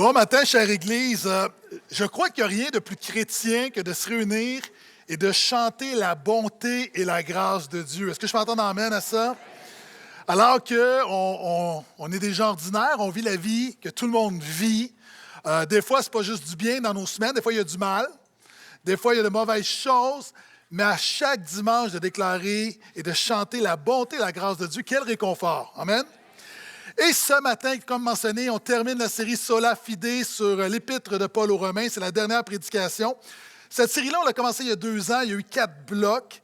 Bon matin, chère Église. Je crois qu'il n'y a rien de plus chrétien que de se réunir et de chanter la bonté et la grâce de Dieu. Est-ce que je m'entends amène à ça? Alors qu'on est des gens ordinaires, on vit la vie que tout le monde vit. Des fois, ce n'est pas juste du bien dans nos semaines, des fois, il y a du mal. Des fois, il y a de mauvaises choses. Mais à chaque dimanche, de déclarer et de chanter la bonté et la grâce de Dieu, quel réconfort. Amen. Et ce matin, comme mentionné, on termine la série Sola Fide sur l'Épître de Paul aux Romains. C'est la dernière prédication. Cette série-là, on l'a commencé il y a 2 ans. Il y a eu 4 blocs.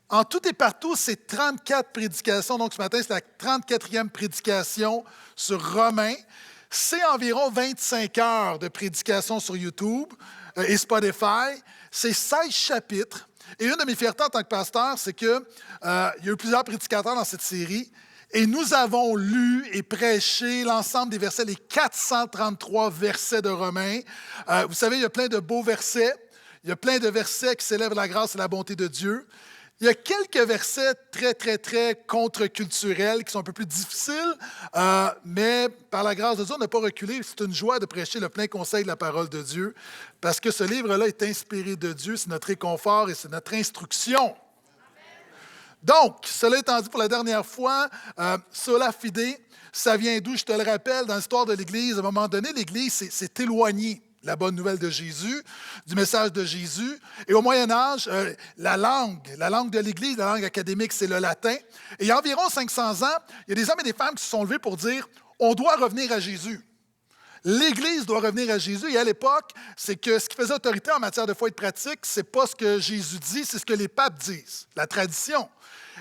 En tout et partout, c'est 34 prédications. Donc, ce matin, c'est la 34e prédication sur Romains. C'est environ 25 heures de prédication sur YouTube et Spotify. C'est 16 chapitres. Et une de mes fiertés en tant que pasteur, c'est qu'il y a eu plusieurs prédicateurs dans cette série. Et nous avons lu et prêché l'ensemble des versets, les 433 versets de Romains. Vous savez, il y a plein de beaux versets. Il y a plein de versets qui célèbrent la grâce et la bonté de Dieu. Il y a quelques versets très contre-culturels qui sont un peu plus difficiles, mais par la grâce de Dieu, on n'a pas reculé. C'est une joie de prêcher le plein conseil de la parole de Dieu, parce que ce livre-là est inspiré de Dieu, c'est notre réconfort et c'est notre instruction. Donc, cela étant dit pour la dernière fois, Sola Fide, ça vient d'où? Je te le rappelle, dans l'histoire de l'Église, à un moment donné, l'Église s'est éloignée de la bonne nouvelle de Jésus, du message de Jésus. Et au Moyen Âge, la langue de l'Église, la langue académique, c'est le latin. Et il y a environ 500 ans, il y a des hommes et des femmes qui se sont levés pour dire « on doit revenir à Jésus ». L'Église doit revenir à Jésus. Et à l'époque, c'est que ce qui faisait autorité en matière de foi et de pratique, ce n'est pas ce que Jésus dit, c'est ce que les papes disent, la tradition.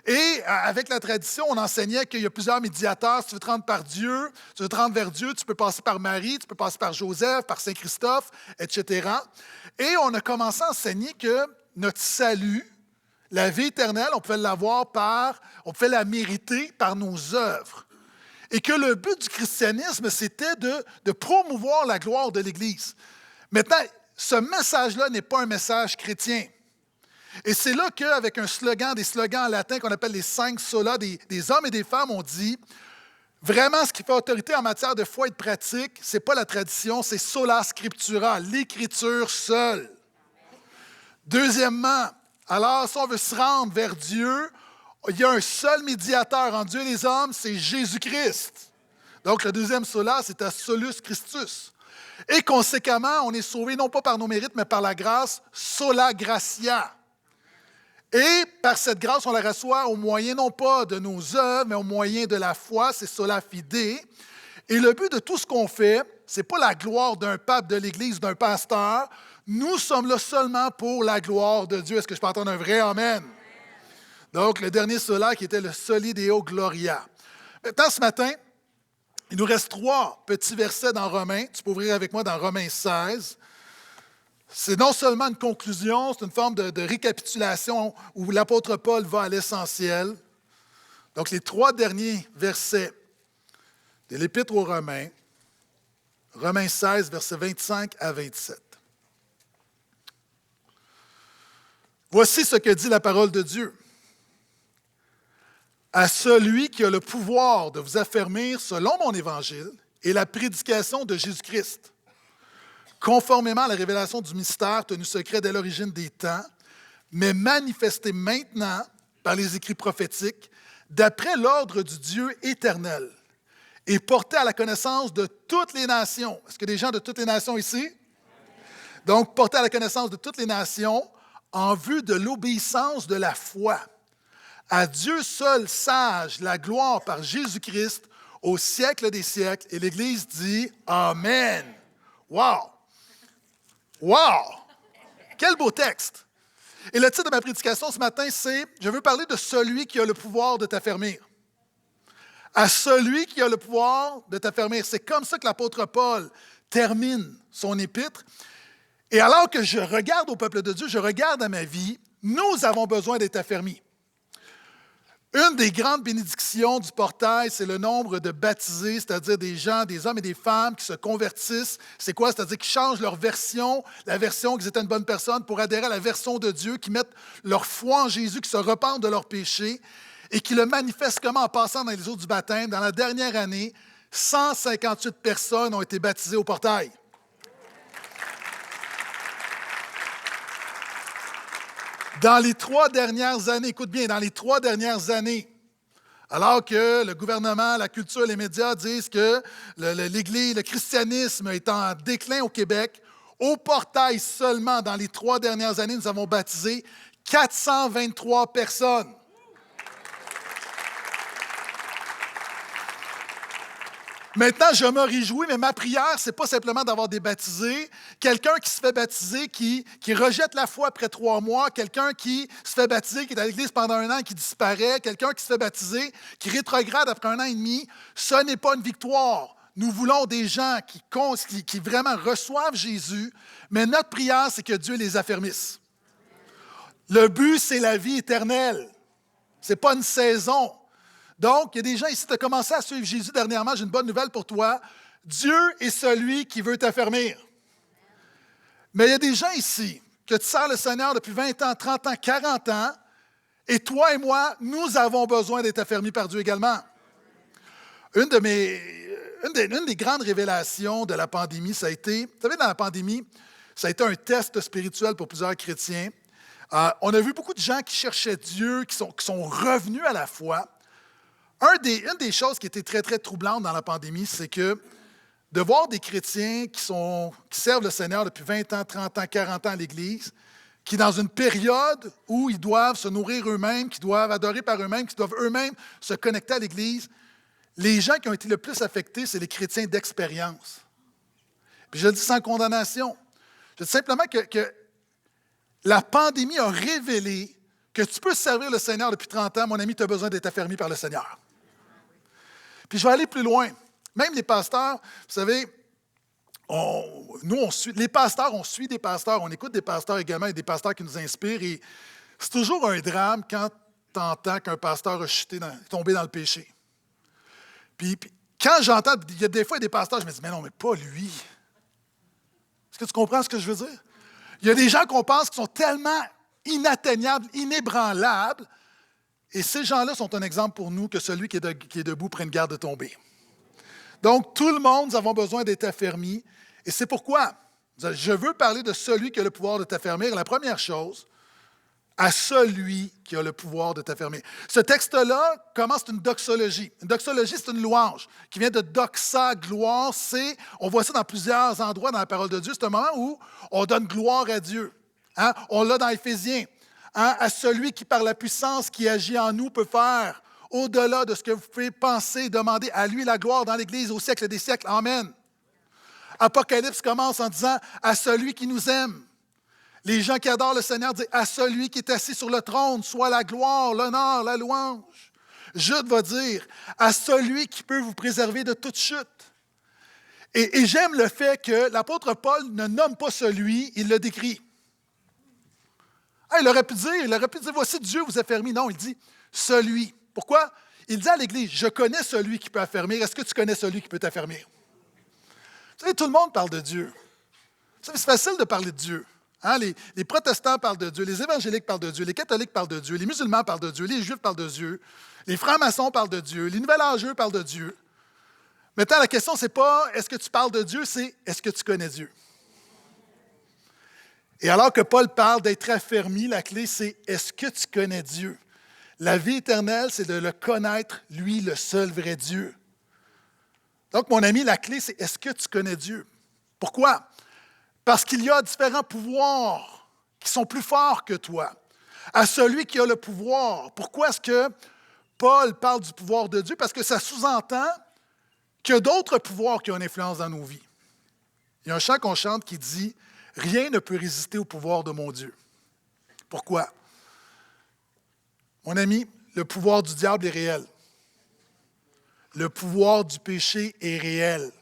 Et avec la tradition, on enseignait qu'il y a plusieurs médiateurs. Si tu veux te rendre par Dieu, tu veux te rendre vers Dieu, tu peux passer par Marie, tu peux passer par Joseph, par Saint-Christophe, etc. Et on a commencé à enseigner que notre salut, la vie éternelle, on pouvait on pouvait la mériter par nos œuvres. Et que le but du christianisme, c'était de promouvoir la gloire de l'Église. Maintenant, ce message-là n'est pas un message chrétien. Et c'est là qu'avec des slogans en latin qu'on appelle les 5 solas, des hommes et des femmes ont dit, vraiment ce qui fait autorité en matière de foi et de pratique, ce n'est pas la tradition, c'est sola scriptura, l'écriture seule. Deuxièmement, alors si on veut se rendre vers Dieu, il y a un seul médiateur entre Dieu et les hommes, c'est Jésus-Christ. Donc le deuxième sola, c'est à solus Christus. Et conséquemment, on est sauvé non pas par nos mérites, mais par la grâce, sola gratia. Et par cette grâce, on la reçoit au moyen non pas de nos œuvres, mais au moyen de la foi, c'est sola fide. Et le but de tout ce qu'on fait, ce n'est pas la gloire d'un pape de l'Église, d'un pasteur. Nous sommes là seulement pour la gloire de Dieu. Est-ce que je peux entendre un vrai amen? Donc, le dernier sola qui était le soli deo gloria. Maintenant, ce matin, il nous reste 3 petits versets dans Romains. Tu peux ouvrir avec moi dans Romains 16. C'est non seulement une conclusion, c'est une forme de récapitulation où l'apôtre Paul va à l'essentiel. Donc, les 3 derniers versets de l'Épître aux Romains, Romains 16, versets 25 à 27. Voici ce que dit la parole de Dieu. À celui qui a le pouvoir de vous affermir selon mon évangile et la prédication de Jésus-Christ, conformément à la révélation du mystère tenu secret dès l'origine des temps, mais manifesté maintenant par les écrits prophétiques, d'après l'ordre du Dieu éternel, et porté à la connaissance de toutes les nations. Est-ce qu'il y a des gens de toutes les nations ici? Donc, porté à la connaissance de toutes les nations, en vue de l'obéissance de la foi. À Dieu seul sage la gloire par Jésus-Christ au siècle des siècles. Et l'Église dit Amen. Wow! Wow! Quel beau texte! Et le titre de ma prédication ce matin, c'est « Je veux parler de celui qui a le pouvoir de t'affermir ». À celui qui a le pouvoir de t'affermir. C'est comme ça que l'apôtre Paul termine son épître. Et alors que je regarde au peuple de Dieu, je regarde à ma vie, nous avons besoin d'être affermis. Une des grandes bénédictions du portail, c'est le nombre de baptisés, c'est-à-dire des gens, des hommes et des femmes qui se convertissent. C'est quoi? C'est-à-dire qu'ils changent leur version, la version qu'ils étaient une bonne personne, pour adhérer à la version de Dieu, qui mettent leur foi en Jésus, qui se repentent de leurs péchés et qui le manifestent comment? En passant dans les eaux du baptême. Dans la dernière année, 158 personnes ont été baptisées au portail. Dans les 3 dernières années, écoute bien, dans les 3 dernières années, alors que le gouvernement, la culture, les médias disent que l'Église, le christianisme est en déclin au Québec, au Portail seulement, dans les 3 dernières années, nous avons baptisé 423 personnes. Maintenant, je me réjouis, mais ma prière, ce n'est pas simplement d'avoir des baptisés. Quelqu'un qui se fait baptiser, qui rejette la foi après 3 mois, quelqu'un qui se fait baptiser, qui est à l'Église pendant 1 an et qui disparaît, quelqu'un qui se fait baptiser, qui rétrograde après 1 an et demi, ce n'est pas une victoire. Nous voulons des gens qui vraiment reçoivent Jésus, mais notre prière, c'est que Dieu les affermisse. Le but, c'est la vie éternelle. Ce n'est pas une saison. Donc, il y a des gens ici qui ont commencé à suivre Jésus dernièrement. J'ai une bonne nouvelle pour toi. Dieu est celui qui veut t'affermir. Mais il y a des gens ici que tu sers le Seigneur depuis 20 ans, 30 ans, 40 ans, et toi et moi, nous avons besoin d'être affermis par Dieu également. Une des grandes révélations de la pandémie, ça a été, vous savez, dans la pandémie, ça a été un test spirituel pour plusieurs chrétiens. On a vu beaucoup de gens qui cherchaient Dieu, qui sont revenus à la foi. Une des choses qui était très, très troublante dans la pandémie, c'est que de voir des chrétiens qui servent le Seigneur depuis 20 ans, 30 ans, 40 ans à l'Église, qui, dans une période où ils doivent se nourrir eux-mêmes, qui doivent adorer par eux-mêmes, qui doivent eux-mêmes se connecter à l'Église, les gens qui ont été le plus affectés, c'est les chrétiens d'expérience. Puis je le dis sans condamnation. Je dis simplement que la pandémie a révélé que tu peux servir le Seigneur depuis 30 ans, mon ami, tu as besoin d'être affermi par le Seigneur. Puis je vais aller plus loin. Même les pasteurs, vous savez, les pasteurs, on suit des pasteurs, on écoute des pasteurs également, et des pasteurs qui nous inspirent. Et c'est toujours un drame quand tu entends qu'un pasteur a chuté, tombé dans le péché. Puis quand j'entends, il y a des fois des pasteurs, je me dis, mais non, mais pas lui. Est-ce que tu comprends ce que je veux dire? Il y a des gens qu'on pense qui sont tellement inatteignables, inébranlables, et ces gens-là sont un exemple pour nous que celui qui est debout prenne garde de tomber. Donc, tout le monde, nous avons besoin d'être affermis. Et c'est pourquoi je veux parler de celui qui a le pouvoir de t'affermir. La première chose, à celui qui a le pouvoir de t'affermir. Ce texte-là commence une doxologie. Une doxologie, c'est une louange qui vient de doxa, gloire. On voit ça dans plusieurs endroits dans la parole de Dieu. C'est un moment où on donne gloire à Dieu. Hein? On l'a dans Éphésiens. Hein? À celui qui, par la puissance qui agit en nous, peut faire au-delà de ce que vous pouvez penser, demander à lui la gloire dans l'Église au siècle des siècles. Amen. Apocalypse commence en disant « à celui qui nous aime ». Les gens qui adorent le Seigneur disent « à celui qui est assis sur le trône, soit la gloire, l'honneur, la louange ». Jude va dire « à celui qui peut vous préserver de toute chute ». Et j'aime le fait que l'apôtre Paul ne nomme pas celui, il le décrit. Il aurait pu dire « voici Dieu vous affermit ». Non, il dit « celui ». Pourquoi? Il dit à l'Église, je connais celui qui peut affermir. Est-ce que tu connais celui qui peut t'affermir? Vous savez, tout le monde parle de Dieu. Vous savez, c'est facile de parler de Dieu. Hein? Les protestants parlent de Dieu, les évangéliques parlent de Dieu, les catholiques parlent de Dieu, les musulmans parlent de Dieu, les juifs parlent de Dieu, les francs-maçons parlent de Dieu, les nouvel-âgeux parlent de Dieu. Maintenant, la question, ce n'est pas est-ce que tu parles de Dieu, c'est est-ce que tu connais Dieu? Et alors que Paul parle d'être affermi, la clé, c'est est-ce que tu connais Dieu? La vie éternelle, c'est de le connaître, lui, le seul vrai Dieu. Donc, mon ami, la clé, c'est est-ce que tu connais Dieu? Pourquoi? Parce qu'il y a différents pouvoirs qui sont plus forts que toi. À celui qui a le pouvoir. Pourquoi est-ce que Paul parle du pouvoir de Dieu? Parce que ça sous-entend qu'il y a d'autres pouvoirs qui ont une influence dans nos vies. Il y a un chant qu'on chante qui dit « Rien ne peut résister au pouvoir de mon Dieu ». Pourquoi? Mon ami, le pouvoir du diable est réel. Le pouvoir du péché est réel.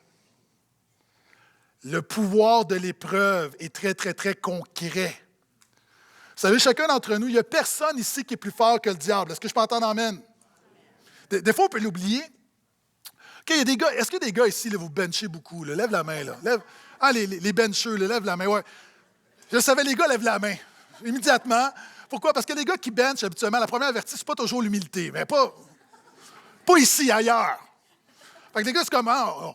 Le pouvoir de l'épreuve est très, très, très concret. Vous savez, chacun d'entre nous, il n'y a personne ici qui est plus fort que le diable. Est-ce que je peux entendre amen? Des fois, on peut l'oublier. Okay, il y a des gars, est-ce qu'il y a des gars ici, là, vous benchez beaucoup? Là? Lève la main. Là. Les bencheux, là, lève la main. Ouais. Je savais, les gars lèvent la main. Immédiatement. Pourquoi? Parce que les gars qui benchent, habituellement, la première avertie, ce n'est pas toujours l'humilité, mais pas ici, ailleurs. Fait que les gars, c'est comme,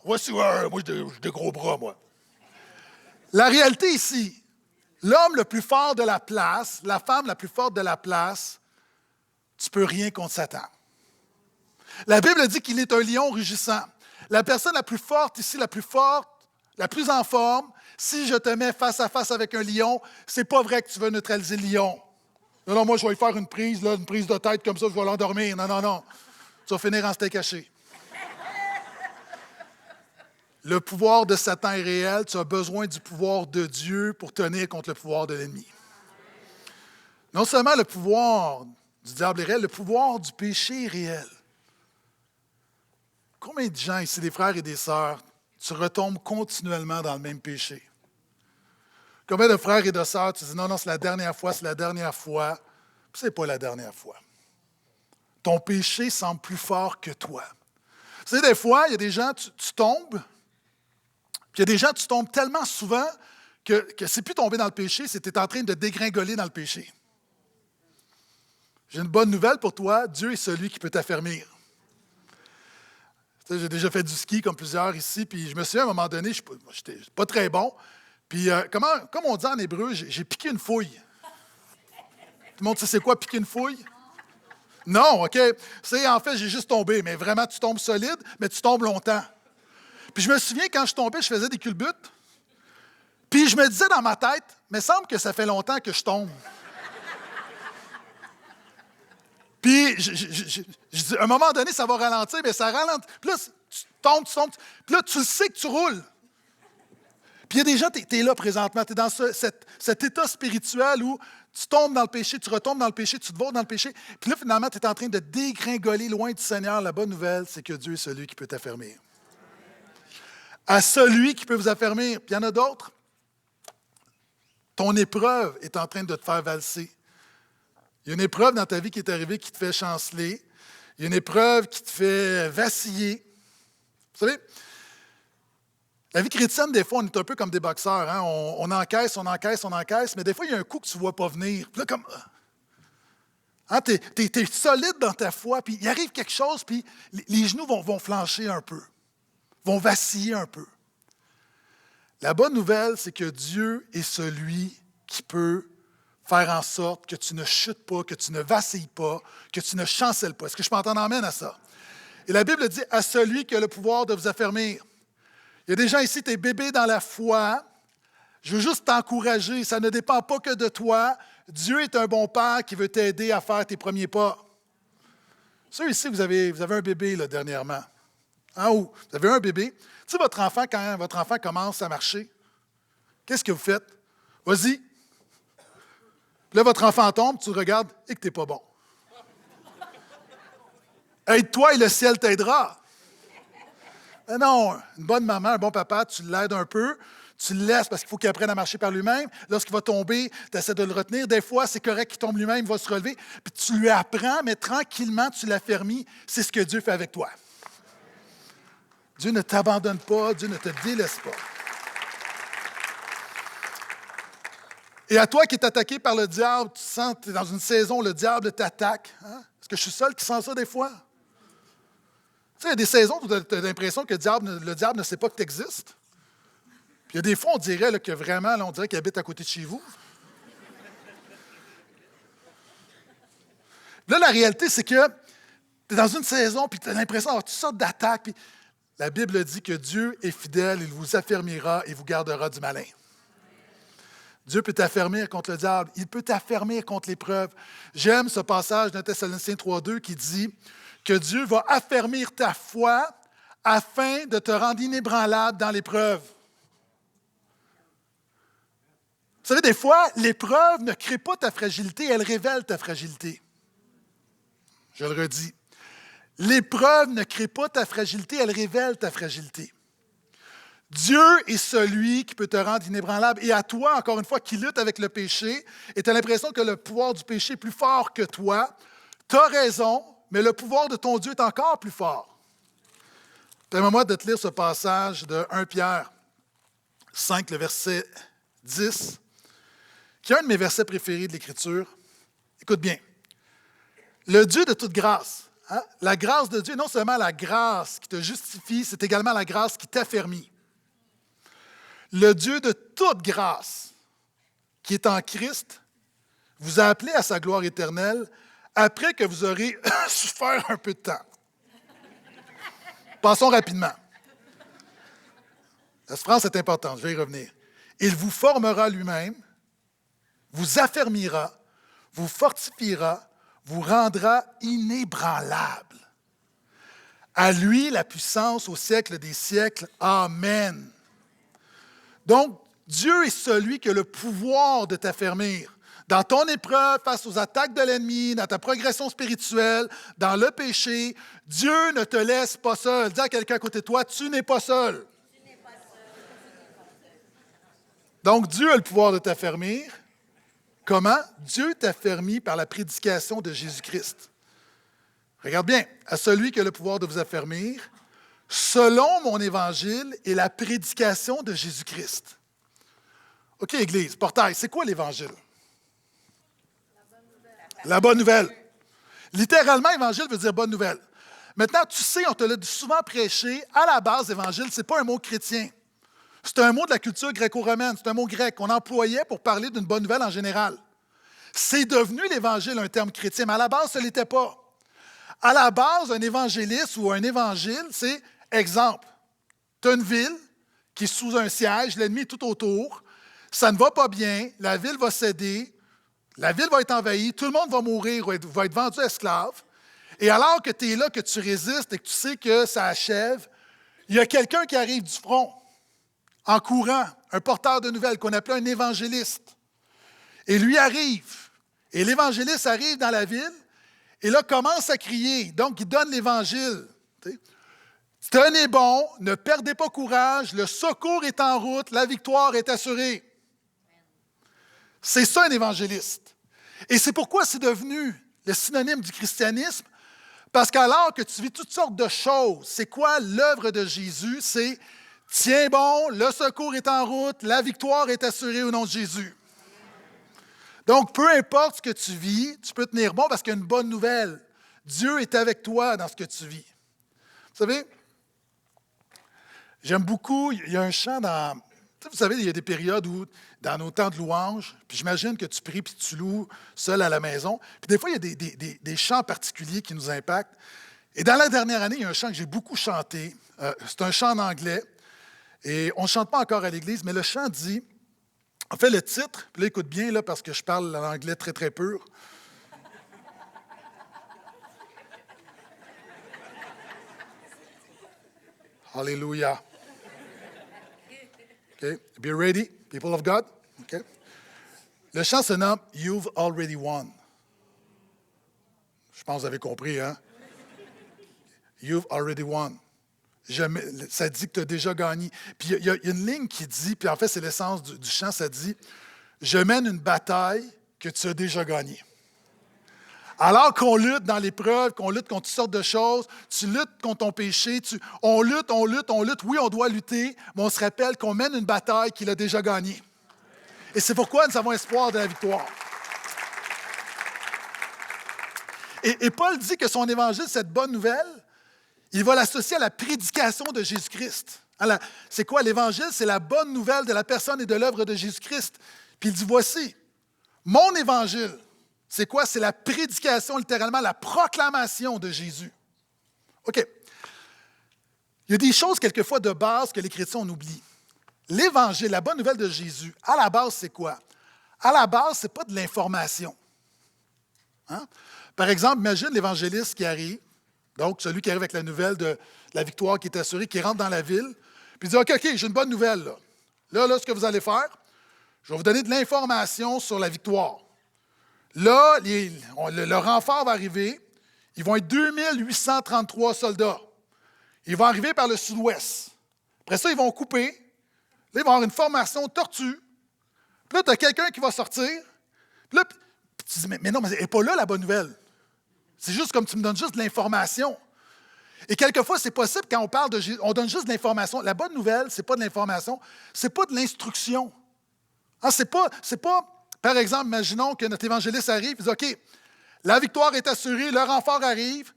voici, moi, j'ai des gros bras, moi. La réalité ici, L'homme le plus fort de la place, la femme la plus forte de la place, tu ne peux rien contre Satan. La Bible dit qu'il est un lion rugissant. La personne la plus forte ici, la plus forte, la plus en forme, si je te mets face à face avec un lion, c'est pas vrai que tu veux neutraliser le lion. Non, moi, je vais lui faire une prise de tête comme ça, je vais l'endormir. Non. Tu vas finir en steak haché. Le pouvoir de Satan est réel. Tu as besoin du pouvoir de Dieu pour tenir contre le pouvoir de l'ennemi. Non seulement le pouvoir du diable est réel, le pouvoir du péché est réel. Combien de gens ici, des frères et des sœurs, tu retombes continuellement dans le même péché? Combien de frères et de sœurs, tu dis non, c'est la dernière fois, puis c'est pas la dernière fois. Ton péché semble plus fort que toi. Vous savez, des fois, il y a des gens, tu tombes, puis il y a des gens, tu tombes tellement souvent que c'est plus tomber dans le péché, c'est que tu es en train de dégringoler dans le péché. J'ai une bonne nouvelle pour toi, Dieu est celui qui peut t'affermir. Tu sais, j'ai déjà fait du ski comme plusieurs ici, puis je me souviens à un moment donné, je n'étais pas très bon, puis comme on dit en hébreu, j'ai piqué une fouille. Tout le monde sait c'est quoi piquer une fouille? Non, OK. En fait, j'ai juste tombé, mais vraiment, tu tombes solide, mais tu tombes longtemps. Puis je me souviens, quand je tombais, je faisais des culbutes, puis je me disais dans ma tête, mais il semble que ça fait longtemps que je tombe. Puis, à un moment donné, ça va ralentir, mais ça ralentit. Puis là, tu tombes. Puis là, tu le sais que tu roules. Puis il y a des gens, tu es là présentement, tu es dans cet état spirituel où tu tombes dans le péché, tu retombes dans le péché, tu te vautres dans le péché. Puis là, finalement, tu es en train de dégringoler loin du Seigneur. La bonne nouvelle, c'est que Dieu est celui qui peut t'affermir. À celui qui peut vous affermir. Puis il y en a d'autres. Ton épreuve est en train de te faire valser. Il y a une épreuve dans ta vie qui est arrivée qui te fait chanceler. Il y a une épreuve qui te fait vaciller. Vous savez, la vie chrétienne, des fois, on est un peu comme des boxeurs. Hein? On encaisse, mais des fois, il y a un coup que tu ne vois pas venir. Puis là, comme... Hein, tu es solide dans ta foi, puis il arrive quelque chose, puis les genoux vont flancher un peu, vont vaciller un peu. La bonne nouvelle, c'est que Dieu est celui qui peut faire en sorte que tu ne chutes pas, que tu ne vacilles pas, que tu ne chancelles pas. Est-ce que je peux entendre amène à ça? Et la Bible dit à celui qui a le pouvoir de vous affermir. Il y a des gens ici, tu es bébé dans la foi. Je veux juste t'encourager. Ça ne dépend pas que de toi. Dieu est un bon père qui veut t'aider à faire tes premiers pas. Ceux ici, vous avez un bébé là, dernièrement. Hein, ou vous avez un bébé. Tu sais, votre enfant, quand votre enfant commence à marcher, qu'est-ce que vous faites? Vas-y. Puis là, votre enfant tombe, tu le regardes et que tu n'es pas bon. Aide-toi et le ciel t'aidera. Mais non, une bonne maman, un bon papa, tu l'aides un peu, tu le laisses parce qu'il faut qu'il apprenne à marcher par lui-même. Lorsqu'il va tomber, tu essaies de le retenir. Des fois, c'est correct qu'il tombe lui-même, il va se relever. Puis tu lui apprends, mais tranquillement, tu l'affermis. C'est ce que Dieu fait avec toi. Dieu ne t'abandonne pas, Dieu ne te délaisse pas. Et à toi qui es attaqué par le diable, tu sens que tu es dans une saison où le diable t'attaque. Hein? Est-ce que je suis seul qui sent ça des fois? Tu sais, il y a des saisons où tu as l'impression que le diable ne sait pas que tu existes. Puis il y a des fois, on dirait là, que vraiment, là, on dirait qu'il habite à côté de chez vous. Là, la réalité, c'est que tu es dans une saison, puis tu as l'impression d'avoir toutes sortes d'attaques. Puis la Bible dit que Dieu est fidèle, il vous affermira et vous gardera du malin. Dieu peut t'affermir contre le diable. Il peut t'affermir contre l'épreuve. J'aime ce passage de Thessaloniciens 3,2 qui dit que Dieu va affermir ta foi afin de te rendre inébranlable dans l'épreuve. Vous savez, des fois, l'épreuve ne crée pas ta fragilité, elle révèle ta fragilité. Je le redis. L'épreuve ne crée pas ta fragilité, elle révèle ta fragilité. Dieu est celui qui peut te rendre inébranlable. Et à toi, encore une fois, qui lutte avec le péché, et tu as l'impression que le pouvoir du péché est plus fort que toi, tu as raison, mais le pouvoir de ton Dieu est encore plus fort. Permets-moi de te lire ce passage de 1 Pierre 5, le verset 10, qui est un de mes versets préférés de l'Écriture. Écoute bien. Le Dieu de toute grâce, hein, la grâce de Dieu, non seulement la grâce qui te justifie, c'est également la grâce qui t'affermit. Le Dieu de toute grâce, qui est en Christ, vous a appelé à sa gloire éternelle après que vous aurez souffert un peu de temps. Passons rapidement. Cette phrase est importante, je vais y revenir. Il vous formera lui-même, vous affermira, vous fortifiera, vous rendra inébranlable. À lui la puissance au siècle des siècles. Amen. Donc, Dieu est celui qui a le pouvoir de t'affermir. Dans ton épreuve, face aux attaques de l'ennemi, dans ta progression spirituelle, dans le péché, Dieu ne te laisse pas seul. Dis à quelqu'un à côté de toi, tu n'es pas seul. Donc, Dieu a le pouvoir de t'affermir. Comment? Dieu t'affermit par la prédication de Jésus-Christ. Regarde bien, à celui qui a le pouvoir de vous affermir, selon mon évangile et la prédication de Jésus-Christ. OK, Église, portail, c'est quoi l'Évangile? La bonne nouvelle. Littéralement, Évangile veut dire bonne nouvelle. Maintenant, tu sais, on te l'a souvent prêché, à la base, Évangile, ce n'est pas un mot chrétien. C'est un mot de la culture gréco-romaine, c'est un mot grec qu'on employait pour parler d'une bonne nouvelle en général. C'est devenu l'Évangile un terme chrétien, mais à la base, ce ne l'était pas. À la base, un évangéliste ou un évangile, c'est exemple. Tu as une ville qui est sous un siège, l'ennemi est tout autour, ça ne va pas bien, la ville va céder, la ville va être envahie, tout le monde va mourir, va être vendu esclave. Et alors que tu es là, que tu résistes et que tu sais que ça achève, il y a quelqu'un qui arrive du front, en courant, un porteur de nouvelles qu'on appelait un évangéliste. Et lui arrive. Et l'évangéliste arrive dans la ville et là commence à crier. Donc, il donne l'évangile. Tenez bon, ne perdez pas courage, le secours est en route, la victoire est assurée. C'est ça un évangéliste. Et c'est pourquoi c'est devenu le synonyme du christianisme, parce qu'alors que tu vis toutes sortes de choses, c'est quoi l'œuvre de Jésus? C'est « Tiens bon, le secours est en route, la victoire est assurée au nom de Jésus. » Donc, peu importe ce que tu vis, tu peux tenir bon parce qu'il y a une bonne nouvelle. Dieu est avec toi dans ce que tu vis. Vous savez, j'aime beaucoup, il y a un chant dans... Vous savez, il y a des périodes où, dans nos temps de louange, puis j'imagine que tu pries puis tu loues seul à la maison, puis des fois, il y a des chants particuliers qui nous impactent. Et dans la dernière année, il y a un chant que j'ai beaucoup chanté. C'est un chant en anglais. Et on ne chante pas encore à l'Église, mais le chant dit... En fait, le titre, puis là, écoute bien, là, parce que je parle l'anglais très, très pur. Hallelujah. OK? Be ready, people of God. OK? Le chant se nomme « You've already won ». Je pense que vous avez compris, hein? « You've already won ». Ça dit que tu as déjà gagné. Puis il y a une ligne qui dit, puis en fait, c'est l'essence du chant, ça dit « Je mène une bataille que tu as déjà gagnée ». Alors qu'on lutte dans l'épreuve, qu'on lutte contre toutes sortes de choses, tu luttes contre ton péché, on lutte. Oui, on doit lutter, mais on se rappelle qu'on mène une bataille qu'il a déjà gagnée. Et c'est pourquoi nous avons espoir de la victoire. Et Paul dit que son évangile, cette bonne nouvelle, il va l'associer à la prédication de Jésus-Christ. C'est quoi l'Évangile? C'est la bonne nouvelle de la personne et de l'œuvre de Jésus-Christ. Puis il dit, voici, mon Évangile, c'est quoi? C'est la prédication, littéralement, la proclamation de Jésus. OK. Il y a des choses, quelquefois, de base que les chrétiens on oublie. L'Évangile, la bonne nouvelle de Jésus, à la base, c'est quoi? À la base, ce n'est pas de l'information. Hein? Par exemple, imagine l'évangéliste qui arrive, donc celui qui arrive avec la nouvelle de la victoire qui est assurée, qui rentre dans la ville, puis il dit, OK, j'ai une bonne nouvelle. Là, ce que vous allez faire, je vais vous donner de l'information sur la victoire. Là, le renfort va arriver. Ils vont être 2833 soldats. Ils vont arriver par le sud-ouest. Après ça, ils vont couper. Là, ils vont avoir une formation tortue. Puis là, tu as quelqu'un qui va sortir. Puis là, tu dis, mais non, mais elle n'est pas là, la bonne nouvelle. C'est juste comme tu me donnes juste de l'information. Et quelquefois, c'est possible quand on parle de Jésus, on donne juste de l'information. La bonne nouvelle, ce n'est pas de l'information, ce n'est pas de l'instruction. Hein, c'est pas, par exemple, imaginons que notre évangéliste arrive et dit, OK, la victoire est assurée, le renfort arrive,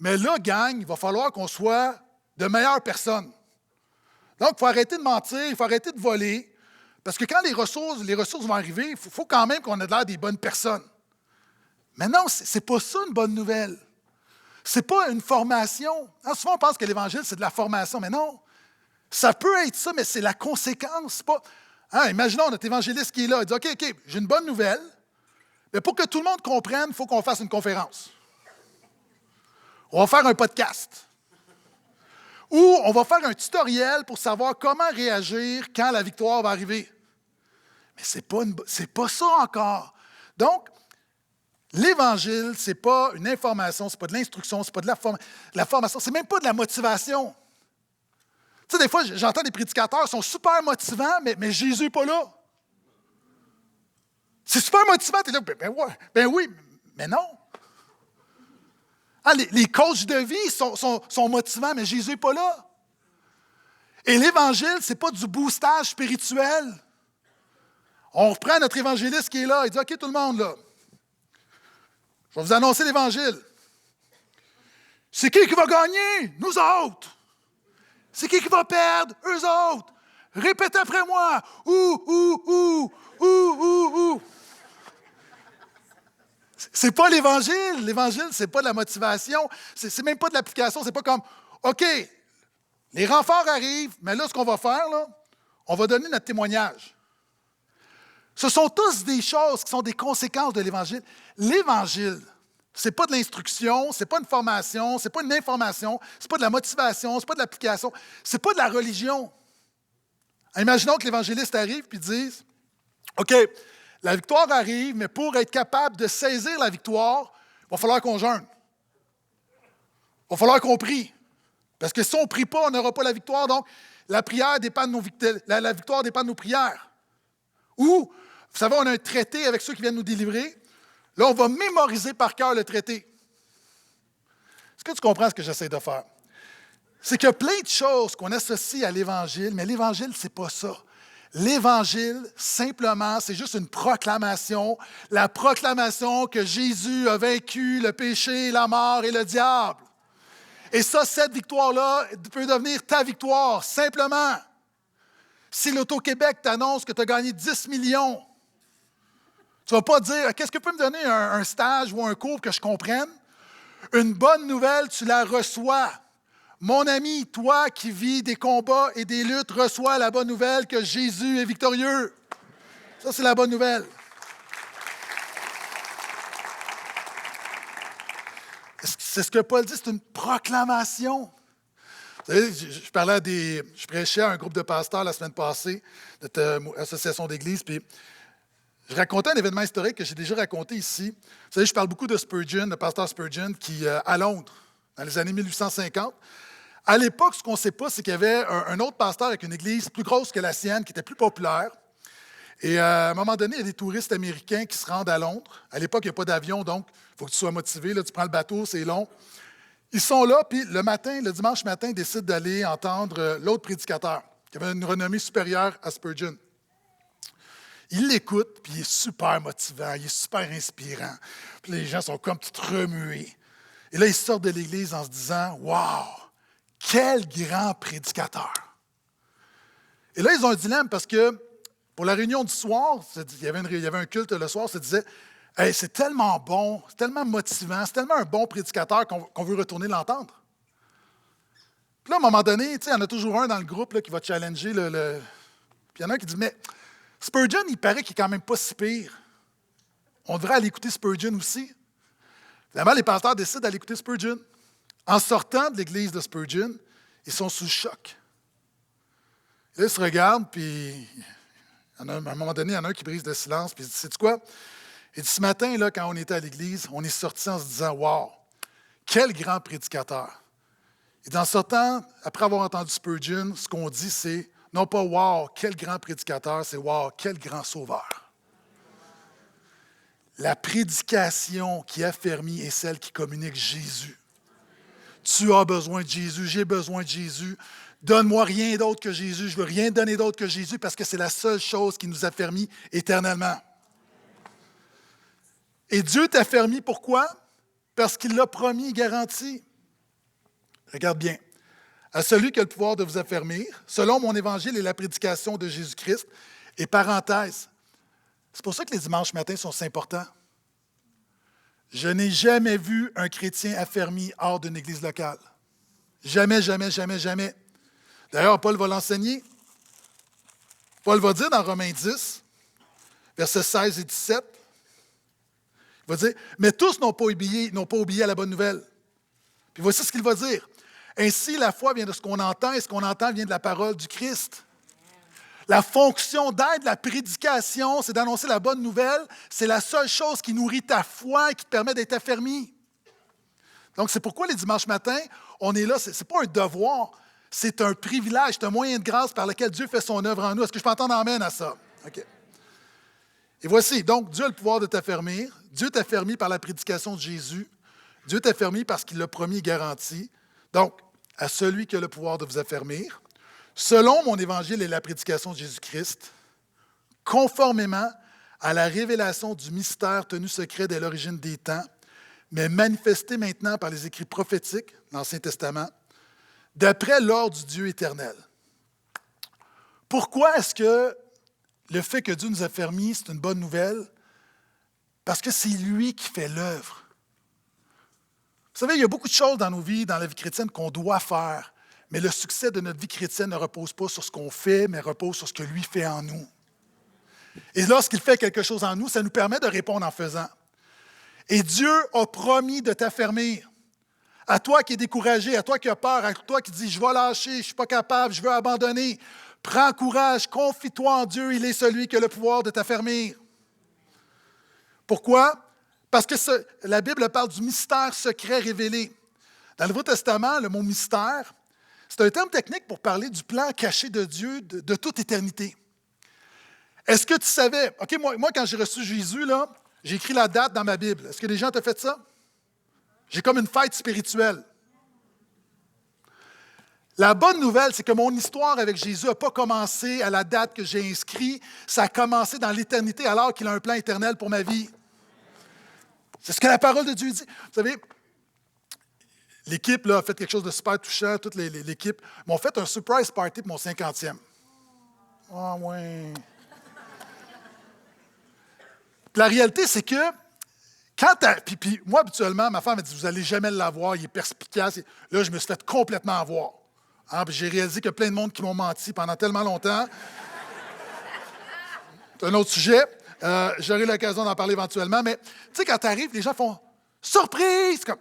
mais là, gang, il va falloir qu'on soit de meilleures personnes. Donc, il faut arrêter de mentir, il faut arrêter de voler, Parce que quand les ressources vont arriver, il faut quand même qu'on ait l'air des bonnes personnes. Mais non, c'est pas ça une bonne nouvelle. C'est pas une formation. Hein, souvent, on pense que l'Évangile, c'est de la formation, mais non. Ça peut être ça, mais c'est la conséquence. Pas... Hein, imaginons notre évangéliste qui est là. Il dit, OK, j'ai une bonne nouvelle, mais pour que tout le monde comprenne, il faut qu'on fasse une conférence. On va faire un podcast. Ou on va faire un tutoriel pour savoir comment réagir quand la victoire va arriver. Mais c'est pas ça encore. Donc, l'Évangile, ce n'est pas une information, ce n'est pas de l'instruction, ce n'est pas de la formation, ce n'est même pas de la motivation. Tu sais, des fois, j'entends des prédicateurs qui sont super motivants, mais Jésus n'est pas là. C'est super motivant, tu es là, ben oui, mais non. Ah, les coachs de vie sont motivants, mais Jésus n'est pas là. Et l'Évangile, ce n'est pas du boostage spirituel. On reprend notre évangéliste qui est là, il dit, OK, tout le monde, là. Je vais vous annoncer l'Évangile. C'est qui va gagner? Nous autres. C'est qui va perdre? Eux autres. Répétez après moi. Ouh. C'est pas l'Évangile. L'Évangile, c'est pas de la motivation. C'est même pas de l'application. C'est pas comme, OK, les renforts arrivent, mais là, ce qu'on va faire, là, on va donner notre témoignage. Ce sont tous des choses qui sont des conséquences de l'Évangile. L'Évangile, ce n'est pas de l'instruction, ce n'est pas une formation, ce n'est pas une information, ce n'est pas de la motivation, ce n'est pas de l'application, ce n'est pas de la religion. Imaginons que l'évangéliste arrive et dise, OK, la victoire arrive, mais pour être capable de saisir la victoire, il va falloir qu'on jeûne. Il va falloir qu'on prie. Parce que si on ne prie pas, on n'aura pas la victoire. Donc, la prière dépend de la victoire dépend de nos prières. Ou, vous savez, on a un traité avec ceux qui viennent nous délivrer. Là, on va mémoriser par cœur le traité. Est-ce que tu comprends ce que j'essaie de faire? C'est qu'il y a plein de choses qu'on associe à l'Évangile, mais l'Évangile, ce n'est pas ça. L'Évangile, simplement, c'est juste une proclamation. La proclamation que Jésus a vaincu le péché, la mort et le diable. Et ça, cette victoire-là peut devenir ta victoire, simplement. Si l'Auto-Québec t'annonce que tu as gagné 10 millions, tu ne vas pas dire, qu'est-ce que peut me donner un stage ou un cours que je comprenne? Une bonne nouvelle, tu la reçois. Mon ami, toi qui vis des combats et des luttes, reçois la bonne nouvelle que Jésus est victorieux. Ça, c'est la bonne nouvelle. C'est ce que Paul dit, c'est une proclamation. Vous savez, je prêchais à un groupe de pasteurs la semaine passée, notre association d'église, puis je racontais un événement historique que j'ai déjà raconté ici. Vous savez, je parle beaucoup de Spurgeon, le pasteur Spurgeon, qui, à Londres, dans les années 1850, à l'époque, ce qu'on ne sait pas, c'est qu'il y avait un autre pasteur avec une église plus grosse que la sienne, qui était plus populaire. Et à un moment donné, il y a des touristes américains qui se rendent à Londres. À l'époque, il n'y a pas d'avion, donc il faut que tu sois motivé. Là, tu prends le bateau, c'est long. Ils sont là, puis le dimanche matin, ils décident d'aller entendre l'autre prédicateur, qui avait une renommée supérieure à Spurgeon. Ils l'écoutent, puis il est super motivant, il est super inspirant. Puis les gens sont comme tout remués. Et là, ils sortent de l'église en se disant, « Wow, quel grand prédicateur! » Et là, ils ont un dilemme parce que pour la réunion du soir, il y avait un culte le soir, ça disait, hey, c'est tellement bon, c'est tellement motivant, c'est tellement un bon prédicateur qu'on veut retourner l'entendre. Puis là, à un moment donné, il y en a toujours un dans le groupe là, qui va challenger le... Puis il y en a un qui dit, mais Spurgeon, il paraît qu'il est quand même pas si pire. On devrait aller écouter Spurgeon aussi. Finalement, les pasteurs décident d'aller écouter Spurgeon. En sortant de l'église de Spurgeon, ils sont sous le choc. Et là, ils se regardent, puis à un moment donné, il y en a un qui brise le silence, puis il dit, sais-tu quoi? Il dit, ce matin, là, quand on était à l'église, on est sortis en se disant, wow, quel grand prédicateur. Et en sortant, après avoir entendu Spurgeon, ce qu'on dit, c'est, non pas wow, quel grand prédicateur, c'est wow, quel grand sauveur. La prédication qui affermit est celle qui communique Jésus. Tu as besoin de Jésus, j'ai besoin de Jésus. Donne-moi rien d'autre que Jésus. Je ne veux rien donner d'autre que Jésus parce que c'est la seule chose qui nous affermit éternellement. Et Dieu t'affermit pourquoi? Parce qu'il l'a promis et garanti. Regarde bien. À celui qui a le pouvoir de vous affermir, selon mon évangile et la prédication de Jésus-Christ, Et parenthèse, c'est pour ça que les dimanches matins sont si importants. Je n'ai jamais vu un chrétien affermi hors d'une église locale. Jamais, jamais, jamais, jamais. D'ailleurs, Paul va l'enseigner. Paul va dire dans Romains 10, versets 16 et 17, il va dire, « Mais tous n'ont pas obéi à la bonne nouvelle. » Puis voici ce qu'il va dire. « Ainsi, la foi vient de ce qu'on entend, et ce qu'on entend vient de la parole du Christ. » La fonction d'aide, la prédication, c'est d'annoncer la bonne nouvelle. C'est la seule chose qui nourrit ta foi et qui te permet d'être affermi. Donc, c'est pourquoi les dimanches matins, on est là. Ce n'est pas un devoir, c'est un privilège, c'est un moyen de grâce par lequel Dieu fait son œuvre en nous. Est-ce que je peux entendre amène à ça? OK. Et voici, donc, Dieu a le pouvoir de t'affermir. Dieu t'affermit par la prédication de Jésus. Dieu t'affermit parce qu'il l'a promis et garanti. Donc, à celui qui a le pouvoir de vous affermir, selon mon évangile et la prédication de Jésus-Christ, conformément à la révélation du mystère tenu secret dès l'origine des temps, mais manifesté maintenant par les écrits prophétiques, l'Ancien Testament, d'après l'ordre du Dieu éternel. Pourquoi est-ce que le fait que Dieu nous a affermis, c'est une bonne nouvelle? Parce que c'est lui qui fait l'œuvre. Vous savez, il y a beaucoup de choses dans nos vies, dans la vie chrétienne, qu'on doit faire. Mais le succès de notre vie chrétienne ne repose pas sur ce qu'on fait, mais repose sur ce que lui fait en nous. Et lorsqu'il fait quelque chose en nous, ça nous permet de répondre en faisant. Et Dieu a promis de t'affermir. À toi qui es découragé, à toi qui as peur, à toi qui dis « Je vais lâcher, je ne suis pas capable, je veux abandonner », prends courage, confie-toi en Dieu, il est celui qui a le pouvoir de t'affermir. Pourquoi? Parce que la Bible parle du mystère secret révélé. Dans le Nouveau Testament, le mot « mystère », c'est un terme technique pour parler du plan caché de Dieu de toute éternité. Est-ce que tu savais, OK, moi quand j'ai reçu Jésus, là, j'ai écrit la date dans ma Bible. Est-ce que les gens t'ont fait ça? J'ai comme une fête spirituelle. La bonne nouvelle, c'est que mon histoire avec Jésus n'a pas commencé à la date que j'ai inscrite, ça a commencé dans l'éternité alors qu'il a un plan éternel pour ma vie. C'est ce que la parole de Dieu dit. Vous savez, l'équipe là, a fait quelque chose de super touchant, toute l'équipe m'ont fait un surprise party pour mon 50e. Ah ouais. La réalité, c'est que quand puis moi, habituellement, ma femme m'a dit, vous n'allez jamais l'avoir, il est perspicace. Là, je me suis fait complètement avoir. Hein, puis j'ai réalisé qu'il y a plein de monde qui m'ont menti pendant tellement longtemps. C'est un autre sujet. J'aurai l'occasion d'en parler éventuellement. Mais tu sais, quand tu arrives, les gens font « Surprise! » Comme...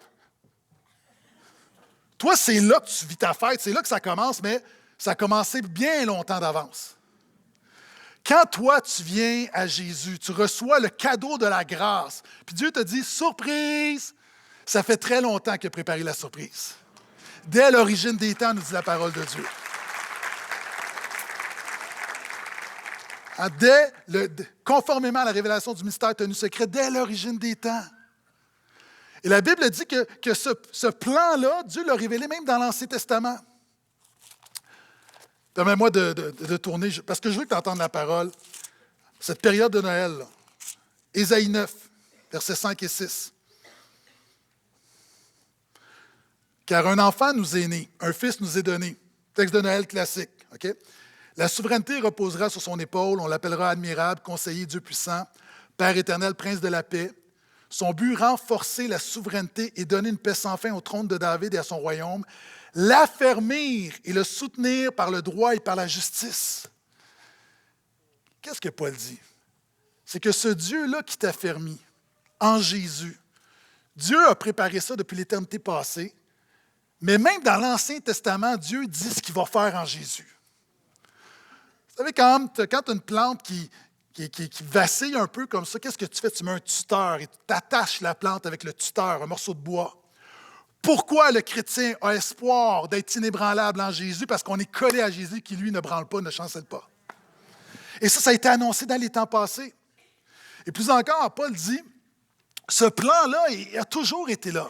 Toi, c'est là que tu vis ta fête, c'est là que ça commence, mais ça a commencé bien longtemps d'avance. Quand toi, tu viens à Jésus, tu reçois le cadeau de la grâce, puis Dieu te dit « Surprise! » Ça fait très longtemps qu'il a préparé la surprise. Dès l'origine des temps, nous dit la parole de Dieu. Conformément à la révélation du mystère tenu secret, dès l'origine des temps. Et la Bible dit que ce plan-là, Dieu l'a révélé même dans l'Ancien Testament. Permets-moi de tourner, parce que je veux que tu entendes la parole. Cette période de Noël, là. Ésaïe 9, versets 5 et 6. Car un enfant nous est né, un fils nous est donné. Texte de Noël classique. OK? La souveraineté reposera sur son épaule, on l'appellera admirable, conseiller, Dieu puissant, Père éternel, prince de la paix. Son but, renforcer la souveraineté et donner une paix sans fin au trône de David et à son royaume, l'affermir et le soutenir par le droit et par la justice. Qu'est-ce que Paul dit? C'est que ce Dieu-là qui t'affermit en Jésus, Dieu a préparé ça depuis l'éternité passée, mais même dans l'Ancien Testament, Dieu dit ce qu'il va faire en Jésus. Vous savez, quand tu as une plante qui vacille un peu comme ça, qu'est-ce que tu fais? Tu mets un tuteur et tu t'attaches la plante avec le tuteur, un morceau de bois. Pourquoi le chrétien a espoir d'être inébranlable en Jésus? Parce qu'on est collé à Jésus qui, lui, ne branle pas, ne chancelle pas. Et ça a été annoncé dans les temps passés. Et plus encore, Paul dit, ce plan-là, il a toujours été là.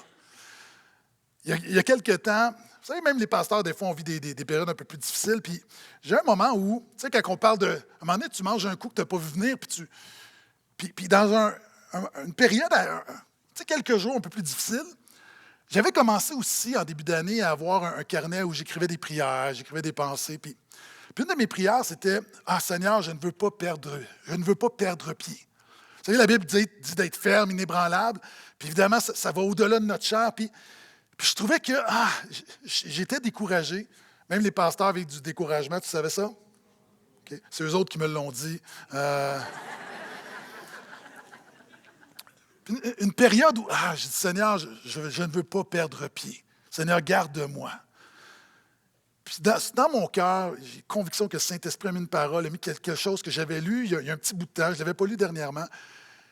Il y a quelque temps, vous savez, même les pasteurs, des fois, on vit des périodes un peu plus difficiles. Puis j'ai un moment où, tu sais, quand on parle de... À un moment donné, tu manges un coup que tu n'as pas vu venir, puis dans une période, tu sais, quelques jours un peu plus difficiles, j'avais commencé aussi, en début d'année, à avoir un carnet où j'écrivais des prières, j'écrivais des pensées. Puis Puis une de mes prières, c'était « Ah Seigneur, je ne veux pas perdre pied. » Vous savez, la Bible dit d'être ferme, inébranlable. Puis évidemment, ça va au-delà de notre chair. Puis je trouvais que j'étais découragé. Même les pasteurs avec du découragement, tu savais ça? Okay. C'est eux autres qui me l'ont dit. Une période où j'ai dit, Seigneur, je ne veux pas perdre pied. Seigneur, garde-moi. Puis dans mon cœur, j'ai conviction que le Saint-Esprit a mis une parole, a mis quelque chose que j'avais lu il y a un petit bout de temps, je ne l'avais pas lu dernièrement.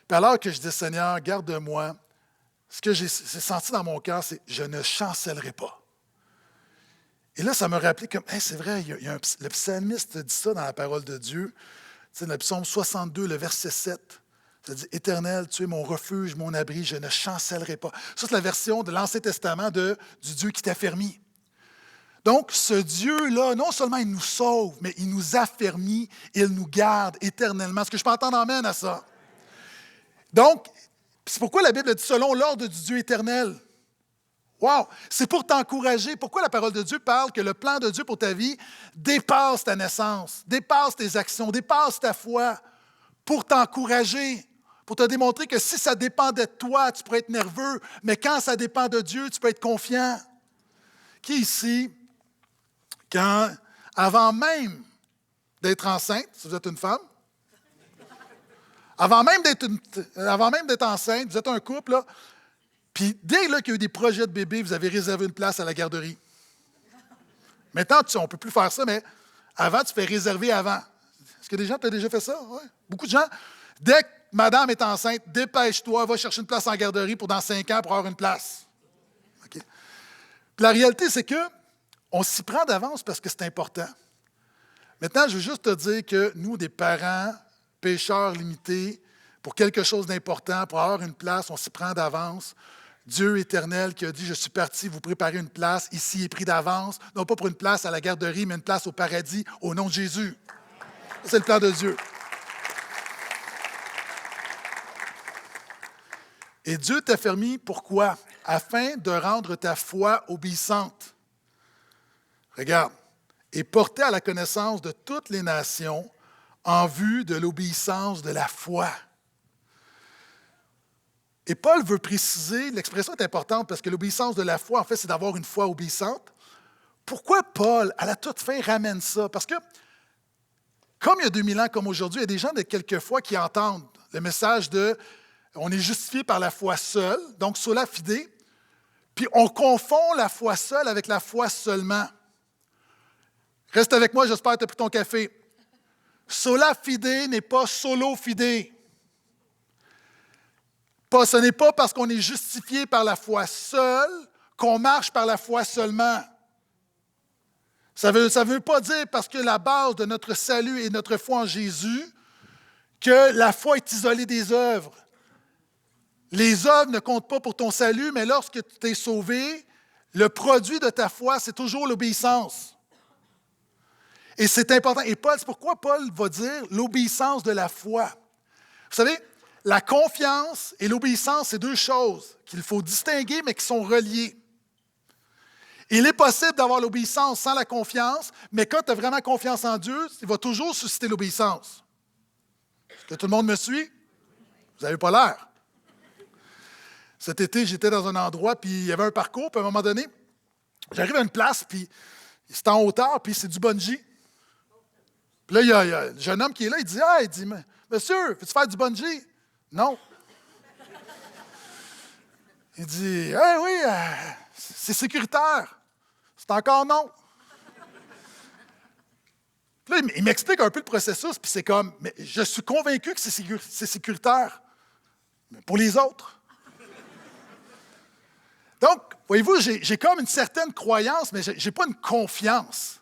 Puis alors que je dis, Seigneur, garde-moi, ce que j'ai senti dans mon cœur, c'est « je ne chancellerai pas ». Et là, ça m'a rappelé comme, hey, c'est vrai, le psalmiste dit ça dans la parole de Dieu. Tu sais, dans le psaume 62, le verset 7, ça dit « Éternel, tu es mon refuge, mon abri, je ne chancellerai pas ». Ça, c'est la version de l'Ancien Testament du Dieu qui t'affermit. Donc, ce Dieu-là, non seulement il nous sauve, mais il nous affermit, il nous garde éternellement. Est-ce que je peux entendre amène à ça? Donc, c'est pourquoi la Bible dit « selon l'ordre du Dieu éternel ». Wow! C'est pour t'encourager. Pourquoi la parole de Dieu parle que le plan de Dieu pour ta vie dépasse ta naissance, dépasse tes actions, dépasse ta foi, pour t'encourager, pour te démontrer que si ça dépendait de toi, tu pourrais être nerveux, mais quand ça dépend de Dieu, tu peux être confiant. Qui ici, avant même d'être enceinte, si vous êtes une femme, avant même d'être enceinte, vous êtes un couple, là, puis dès là, qu'il y a eu des projets de bébé, vous avez réservé une place à la garderie. Maintenant, on ne peut plus faire ça, mais avant, tu fais réserver avant. Est-ce que des gens t'ont déjà fait ça? Ouais. Beaucoup de gens. Dès que madame est enceinte, dépêche-toi, va chercher une place en garderie pour dans 5 ans pour avoir une place. Okay. Puis la réalité, c'est qu'on s'y prend d'avance parce que c'est important. Maintenant, je veux juste te dire que nous, des parents, pécheurs limités, pour quelque chose d'important, pour avoir une place, on s'y prend d'avance. Dieu éternel qui a dit « Je suis parti vous préparer une place, ici est pris d'avance, non pas pour une place à la garderie, mais une place au paradis, au nom de Jésus. » C'est le plan de Dieu. Et Dieu t'a permis, pourquoi? Afin de rendre ta foi obéissante. Regarde. Et porter à la connaissance de toutes les nations en vue de l'obéissance de la foi. Et Paul veut préciser, l'expression est importante parce que l'obéissance de la foi, en fait, c'est d'avoir une foi obéissante. Pourquoi Paul, à la toute fin, ramène ça? Parce que, comme il y a 2000 ans, comme aujourd'hui, il y a des gens de quelquefois qui entendent le message de « on est justifié par la foi seule », donc sola fide, puis on confond la foi seule avec la foi seulement. Reste avec moi, j'espère que tu as pris ton café. Sola fide n'est pas solo fide. Ce n'est pas parce qu'on est justifié par la foi seule qu'on marche par la foi seulement. Ça veut pas dire parce que la base de notre salut est notre foi en Jésus que la foi est isolée des œuvres. Les œuvres ne comptent pas pour ton salut, mais lorsque tu t'es sauvé, le produit de ta foi, c'est toujours l'obéissance. Et c'est important. Et c'est pourquoi Paul va dire l'obéissance de la foi. Vous savez, la confiance et l'obéissance, c'est deux choses qu'il faut distinguer, mais qui sont reliées. Il est possible d'avoir l'obéissance sans la confiance, mais quand tu as vraiment confiance en Dieu, il va toujours susciter l'obéissance. Est-ce que tout le monde me suit? Vous n'avez pas l'air. Cet été, j'étais dans un endroit, puis il y avait un parcours, puis à un moment donné, j'arrive à une place, puis c'est en hauteur, puis c'est du bungee. Puis là, il y a le jeune homme qui est là, il dit, monsieur, veux-tu faire du bungee? Non. Il dit, oui, c'est sécuritaire. C'est encore non. Puis là, il m'explique un peu le processus, puis c'est comme, mais je suis convaincu que c'est sécuritaire. Mais pour les autres. Donc, voyez-vous, j'ai comme une certaine croyance, mais je n'ai pas une confiance.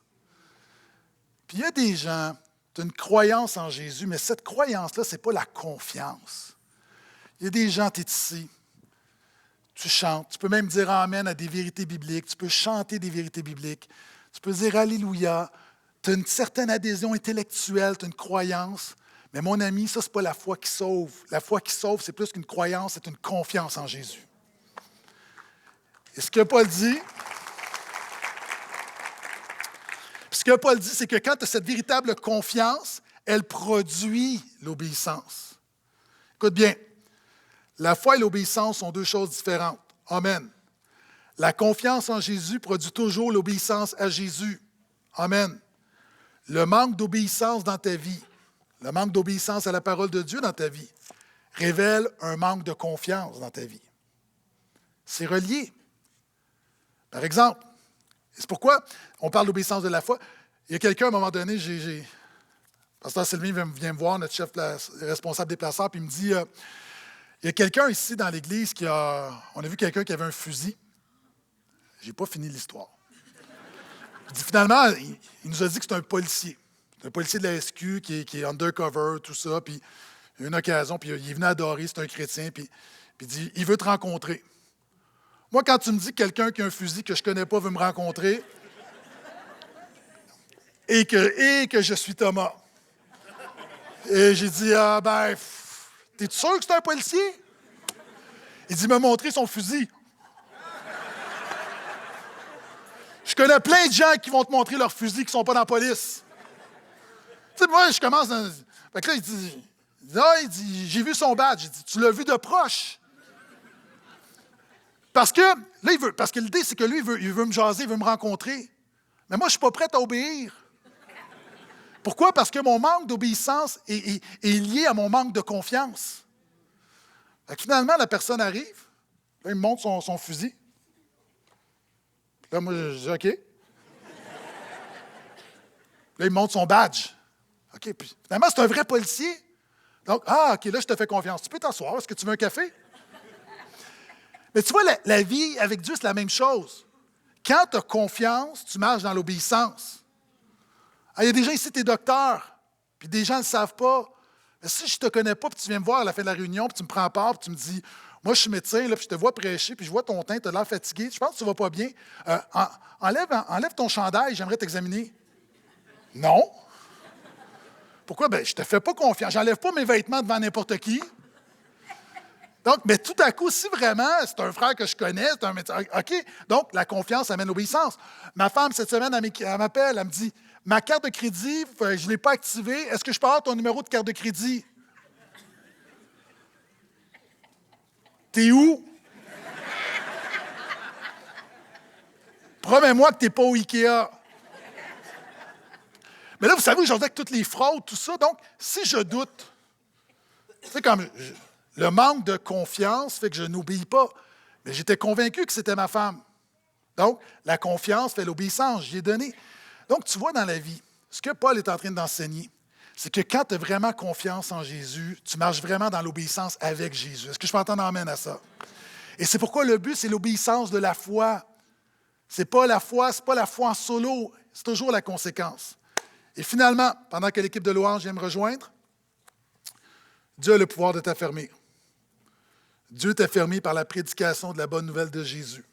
Puis il y a des gens, tu as une croyance en Jésus, mais cette croyance-là, ce n'est pas la confiance. Il y a des gens, tu es ici, tu chantes, tu peux même dire Amen à des vérités bibliques, tu peux chanter des vérités bibliques, tu peux dire Alléluia, tu as une certaine adhésion intellectuelle, tu as une croyance, mais mon ami, ça, ce n'est pas la foi qui sauve. La foi qui sauve, c'est plus qu'une croyance, c'est une confiance en Jésus. Et ce que Paul dit, ce que Paul dit, c'est que quand tu as cette véritable confiance, elle produit l'obéissance. Écoute bien, la foi et l'obéissance sont deux choses différentes. Amen. La confiance en Jésus produit toujours l'obéissance à Jésus. Amen. Le manque d'obéissance dans ta vie, le manque d'obéissance à la parole de Dieu dans ta vie, révèle un manque de confiance dans ta vie. C'est relié. Par exemple, c'est pourquoi on parle d'obéissance de la foi. Il y a quelqu'un, à un moment donné, Pasteur Sylvain vient me voir, notre chef responsable des placeurs, puis il me dit, il y a quelqu'un ici dans l'église on a vu quelqu'un qui avait un fusil. Je n'ai pas fini l'histoire. Il dit, finalement, il nous a dit que c'est un policier. C'est un policier de la SQ qui est undercover, tout ça, puis il y a une occasion, puis il est venu adorer, c'est un chrétien, puis il dit, il veut te rencontrer. Moi, quand tu me dis que quelqu'un qui a un fusil que je ne connais pas veut me rencontrer, et que je suis Thomas. Et j'ai dit, t'es-tu sûr que c'est un policier? Il dit, il m'a montré son fusil. Je connais plein de gens qui vont te montrer leur fusil qui ne sont pas dans la police. Tu sais, moi, je commence dans... Fait que là, il dit, j'ai vu son badge. J'ai dit, tu l'as vu de proche? Parce que l'idée, c'est que lui, il veut me jaser, il veut me rencontrer. Mais moi, je ne suis pas prêt à obéir. Pourquoi? Parce que mon manque d'obéissance est lié à mon manque de confiance. Fait que finalement, la personne arrive, là, il me montre son fusil. Puis là, moi, je dis OK. Là, il me montre son badge. OK, puis finalement, c'est un vrai policier. Donc, OK, là, je te fais confiance. Tu peux t'asseoir. Est-ce que tu veux un café? Mais tu vois, la vie avec Dieu, c'est la même chose. Quand tu as confiance, tu marches dans l'obéissance. Il y a des gens ici, tu es docteur, puis des gens ne le savent pas. Mais si je ne te connais pas, puis tu viens me voir à la fin de la réunion, puis tu me prends part, puis tu me dis, moi, je suis médecin, là, puis je te vois prêcher, puis je vois ton teint, tu as l'air fatigué, je pense que tu ne vas pas bien. Enlève ton chandail, j'aimerais t'examiner. Non. Pourquoi? Je ne te fais pas confiance. Je n'enlève pas mes vêtements devant n'importe qui. Donc, mais tout à coup, si vraiment c'est un frère que je connais, c'est un médecin, OK. Donc, la confiance amène l'obéissance. Ma femme, cette semaine, elle m'appelle, elle me dit, ma carte de crédit, je ne l'ai pas activée. Est-ce que je peux avoir ton numéro de carte de crédit? T'es où? Promets-moi que tu n'es pas au Ikea. Mais là, vous savez, aujourd'hui, avec toutes les fraudes, tout ça, donc, si je doute, c'est comme le manque de confiance fait que je n'obéis pas. Mais j'étais convaincu que c'était ma femme. Donc, la confiance fait l'obéissance. J'y ai donné. Donc, tu vois dans la vie, ce que Paul est en train d'enseigner, c'est que quand tu as vraiment confiance en Jésus, tu marches vraiment dans l'obéissance avec Jésus. Est-ce que je peux entendre amène à ça? Et c'est pourquoi le but, c'est l'obéissance de la foi. Ce n'est pas la foi en solo, c'est toujours la conséquence. Et finalement, pendant que l'équipe de louange vient me rejoindre, Dieu a le pouvoir de t'affermir. Dieu t'affermit par la prédication de la bonne nouvelle de Jésus.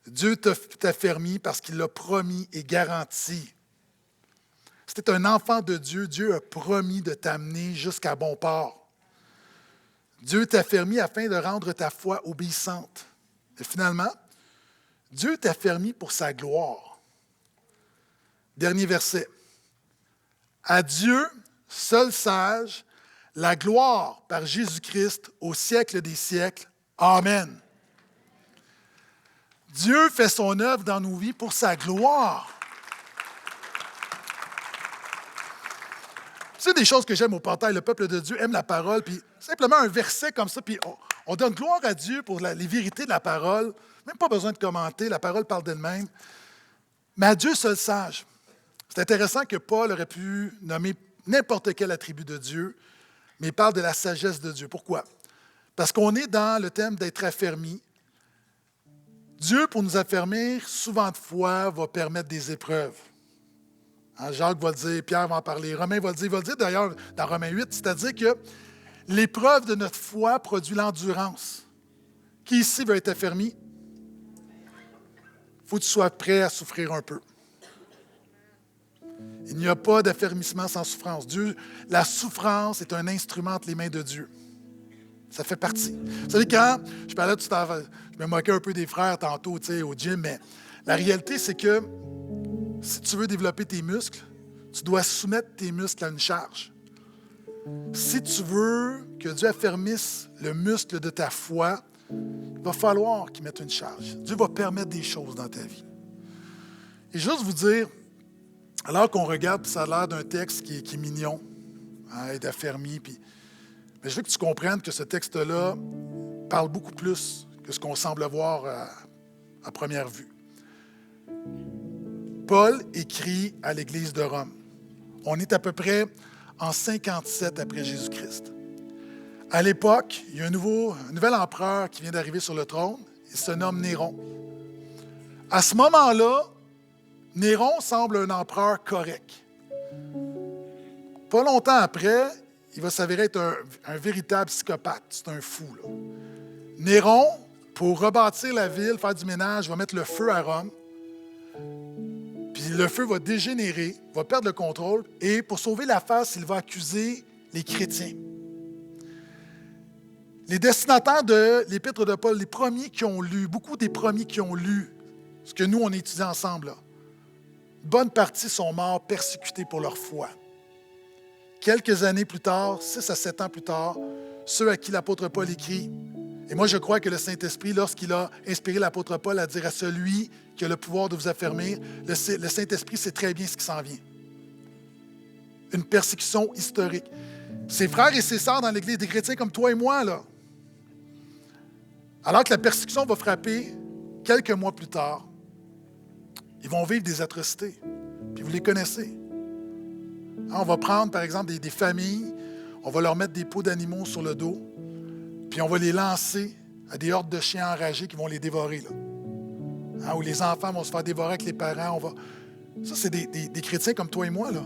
Dieu t'affermit parce qu'il l'a promis et garanti. Si tu es un enfant de Dieu, Dieu a promis de t'amener jusqu'à bon port. Dieu t'affermit afin de rendre ta foi obéissante. Et finalement, Dieu t'affermit pour sa gloire. Dernier verset. À Dieu, seul sage, la gloire par Jésus-Christ au siècle des siècles. Amen. Dieu fait son œuvre dans nos vies pour sa gloire. C'est des choses que j'aime au portail. Le peuple de Dieu aime la parole, puis simplement un verset comme ça, puis on donne gloire à Dieu pour les vérités de la parole. Même pas besoin de commenter, la parole parle d'elle-même. Mais à Dieu seul sage. C'est intéressant que Paul aurait pu nommer n'importe quel attribut de Dieu, mais il parle de la sagesse de Dieu. Pourquoi? Parce qu'on est dans le thème d'être affermi. Dieu, pour nous affermir, souvent de fois, va permettre des épreuves. Jacques va le dire, Pierre va en parler, Romain va le dire. Il va le dire d'ailleurs dans Romains 8, c'est-à-dire que l'épreuve de notre foi produit l'endurance. Qui ici veut être affermi? Il faut que tu sois prêt à souffrir un peu. Il n'y a pas d'affermissement sans souffrance. La souffrance est un instrument entre les mains de Dieu. Ça fait partie. Vous savez, quand je parlais tout à l'heure, je me moquais un peu des frères tantôt au gym, mais la réalité, c'est que si tu veux développer tes muscles, tu dois soumettre tes muscles à une charge. Si tu veux que Dieu affermisse le muscle de ta foi, il va falloir qu'il mette une charge. Dieu va permettre des choses dans ta vie. Et juste vous dire, alors qu'on regarde, ça a l'air d'un texte qui est mignon, hein, et d'affermi, mais je veux que tu comprennes que ce texte-là parle beaucoup plus que ce qu'on semble voir à première vue. Paul écrit à l'Église de Rome. On est à peu près en 57 après Jésus-Christ. À l'époque, il y a un nouvel empereur qui vient d'arriver sur le trône. Il se nomme Néron. À ce moment-là, Néron semble un empereur correct. Pas longtemps après, il va s'avérer être un véritable psychopathe. C'est un fou, là. Néron, pour rebâtir la ville, faire du ménage, va mettre le feu à Rome. Puis le feu va dégénérer, va perdre le contrôle, et pour sauver la face, il va accuser les chrétiens. Les destinataires de l'Épître de Paul, les premiers qui ont lu, beaucoup des premiers qui ont lu ce que nous, on a étudié ensemble, là, bonne partie sont morts persécutés pour leur foi. Quelques années plus tard, 6 à 7 ans plus tard, ceux à qui l'apôtre Paul écrit, et moi je crois que le Saint-Esprit, lorsqu'il a inspiré l'apôtre Paul à dire à celui qui a le pouvoir de vous affermir, le Saint-Esprit sait très bien ce qui s'en vient. Une persécution historique. Ses frères et ses sœurs dans l'Église, des chrétiens comme toi et moi, là, alors que la persécution va frapper quelques mois plus tard, ils vont vivre des atrocités. Puis vous les connaissez. On va prendre, par exemple, des familles, on va leur mettre des peaux d'animaux sur le dos, puis on va les lancer à des hordes de chiens enragés qui vont les dévorer. Là. Où les enfants vont se faire dévorer avec les parents. Ça, c'est des chrétiens comme toi et moi, là.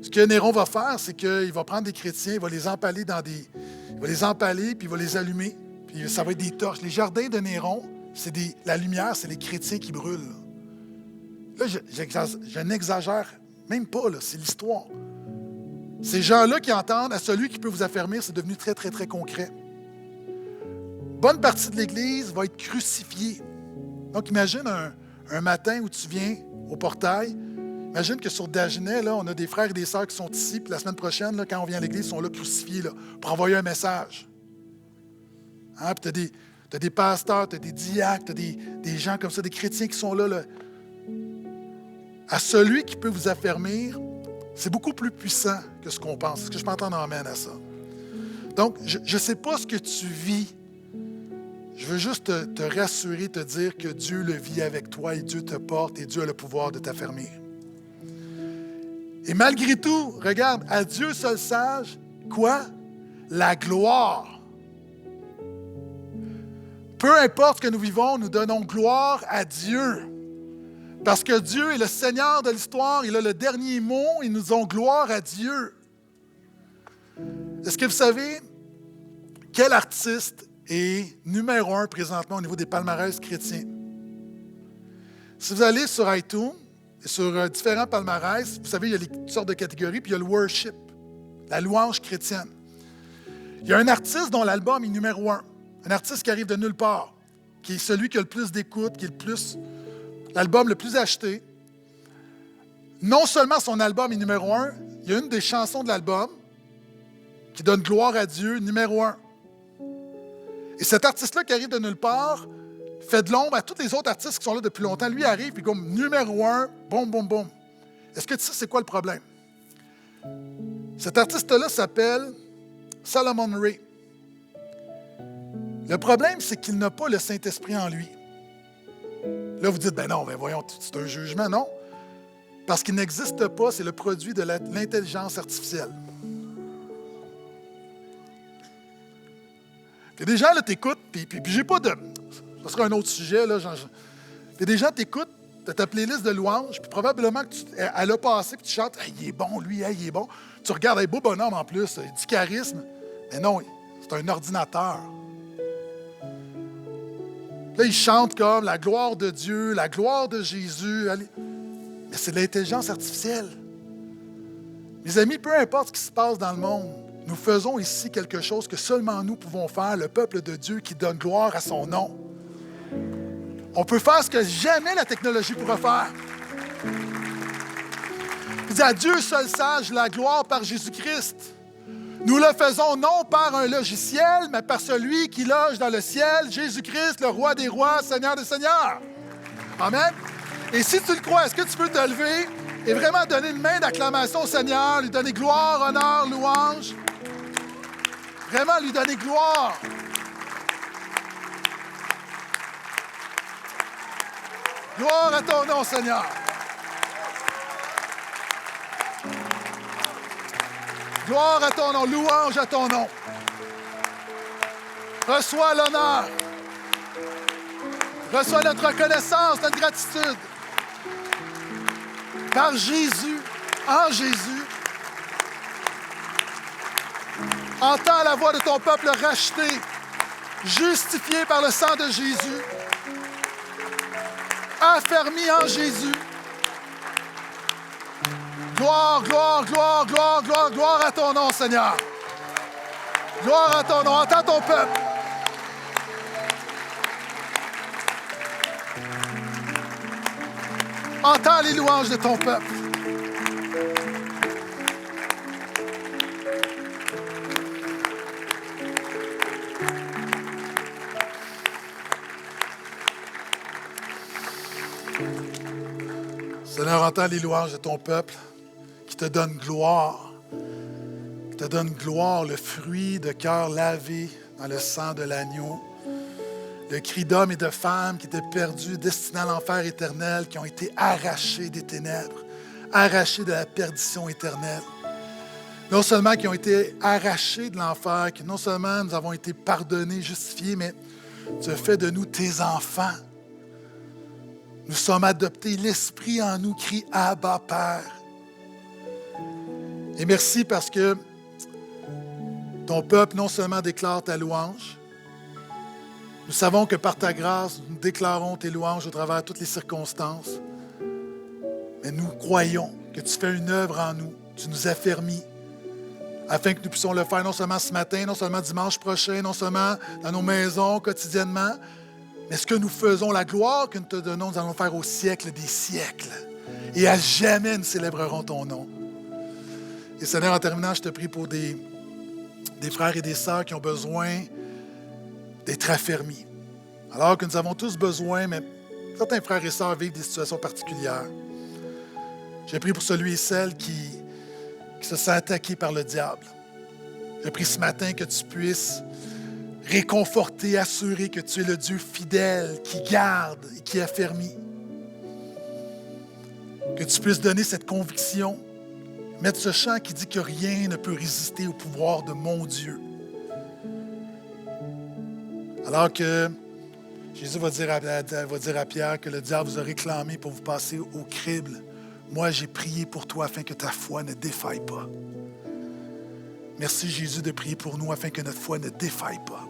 Ce que Néron va faire, c'est qu'il va prendre des chrétiens, il va les empaler il va les empaler, puis il va les allumer. Puis ça va être des torches. Les jardins de Néron, la lumière, c'est les chrétiens qui brûlent. Là, je n'exagère même pas, là, c'est l'histoire. Ces gens-là qui entendent à celui qui peut vous affermir, c'est devenu très, très, très concret. Bonne partie de l'Église va être crucifiée. Donc, imagine un matin où tu viens au portail. Imagine que sur Dagenais, là, on a des frères et des sœurs qui sont ici, puis la semaine prochaine, là, quand on vient à l'Église, ils sont là crucifiés là, pour envoyer un message. Hein, puis tu as des pasteurs, tu as des diacres, tu as des gens comme ça, des chrétiens qui sont là, là. À celui qui peut vous affermir, c'est beaucoup plus puissant que ce qu'on pense. Est-ce que je peux entendre amène à ça? Donc, je ne sais pas ce que tu vis. Je veux juste te rassurer, te dire que Dieu le vit avec toi et Dieu te porte et Dieu a le pouvoir de t'affermir. Et malgré tout, regarde, à Dieu seul sage, quoi? La gloire. Peu importe ce que nous vivons, nous donnons gloire à Dieu. Parce que Dieu est le Seigneur de l'histoire, il a le dernier mot et nous disons gloire à Dieu. Est-ce que vous savez quel artiste est numéro 1 présentement au niveau des palmarès chrétiens? Si vous allez sur iTunes et sur différents palmarès, vous savez, il y a toutes sortes de catégories, puis il y a le worship, la louange chrétienne. Il y a un artiste dont l'album est numéro 1, un artiste qui arrive de nulle part, qui est celui qui a le plus d'écoute, qui est l'album le plus acheté. Non seulement son album est numéro 1, il y a une des chansons de l'album qui donne gloire à Dieu, numéro 1. Et cet artiste-là qui arrive de nulle part fait de l'ombre à tous les autres artistes qui sont là depuis longtemps. Lui arrive, puis comme numéro 1, boum, boum, boum. Est-ce que tu sais c'est quoi le problème? Cet artiste-là s'appelle Solomon Ray. Le problème, c'est qu'il n'a pas le Saint-Esprit en lui. Là, vous dites, ben non, ben voyons, c'est un jugement. Non, parce qu'il n'existe pas, c'est le produit de l'intelligence artificielle. Il y a des gens, là, t'écoutent, puis j'ai pas de... Ce sera un autre sujet, là. Il y a des gens, t'écoutent, tu as ta playlist de louanges, puis probablement que elle a passé, puis tu chantes, hey, il est bon, lui, hey, il est bon. Tu regardes, un beau bonhomme en plus, il a du charisme. Mais non, c'est un ordinateur. Là, il chante comme la gloire de Dieu, la gloire de Jésus. Mais c'est de l'intelligence artificielle. Mes amis, peu importe ce qui se passe dans le monde, nous faisons ici quelque chose que seulement nous pouvons faire, le peuple de Dieu qui donne gloire à son nom. On peut faire ce que jamais la technologie pourra faire. Il dit à Dieu seul sage la gloire par Jésus-Christ. Nous le faisons non par un logiciel, mais par celui qui loge dans le ciel, Jésus-Christ, le roi des rois, Seigneur des seigneurs. Amen. Et si tu le crois, est-ce que tu peux te lever et vraiment donner une main d'acclamation au Seigneur, lui donner gloire, honneur, louange? Vraiment lui donner gloire. Gloire à ton nom, Seigneur. Gloire à ton nom, louange à ton nom. Reçois l'honneur. Reçois notre reconnaissance, notre gratitude. Par Jésus, en Jésus. Entends la voix de ton peuple racheté, justifié par le sang de Jésus, affermi en Jésus. Gloire, gloire, gloire, gloire, gloire, gloire à ton nom, Seigneur. Gloire à ton nom. Entends ton peuple. Entends les louanges de ton peuple. Seigneur, entends les louanges de ton peuple qui te donne gloire, qui te donne gloire, le fruit de cœur lavé dans le sang de l'agneau, le cri d'hommes et de femmes qui étaient perdus, destinés à l'enfer éternel, qui ont été arrachés des ténèbres, arrachés de la perdition éternelle. Non seulement qui ont été arrachés de l'enfer, que non seulement nous avons été pardonnés, justifiés, mais tu as fait de nous tes enfants. Nous sommes adoptés. L'Esprit en nous crie « Abba, Père ». Et merci parce que ton peuple non seulement déclare ta louange, nous savons que par ta grâce, nous déclarons tes louanges au travers de toutes les circonstances. Mais nous croyons que tu fais une œuvre en nous, tu nous affermis, afin que nous puissions le faire non seulement ce matin, non seulement dimanche prochain, non seulement dans nos maisons quotidiennement, mais ce que nous faisons, la gloire que nous te donnons, nous allons le faire au siècle des siècles. Et à jamais nous célébrerons ton nom. Et Seigneur, en terminant, je te prie pour des frères et des sœurs qui ont besoin d'être affermis. Alors que nous avons tous besoin, mais certains frères et sœurs vivent des situations particulières. Je prie pour celui et celle qui se sent attaqué par le diable. Je prie ce matin que tu puisses réconforter, assurer que tu es le Dieu fidèle qui garde et qui affermit. Que tu puisses donner cette conviction, mettre ce chant qui dit que rien ne peut résister au pouvoir de mon Dieu. Alors que Jésus va dire à Pierre que le diable vous a réclamé pour vous passer au crible. Moi, j'ai prié pour toi afin que ta foi ne défaille pas. Merci Jésus de prier pour nous afin que notre foi ne défaille pas.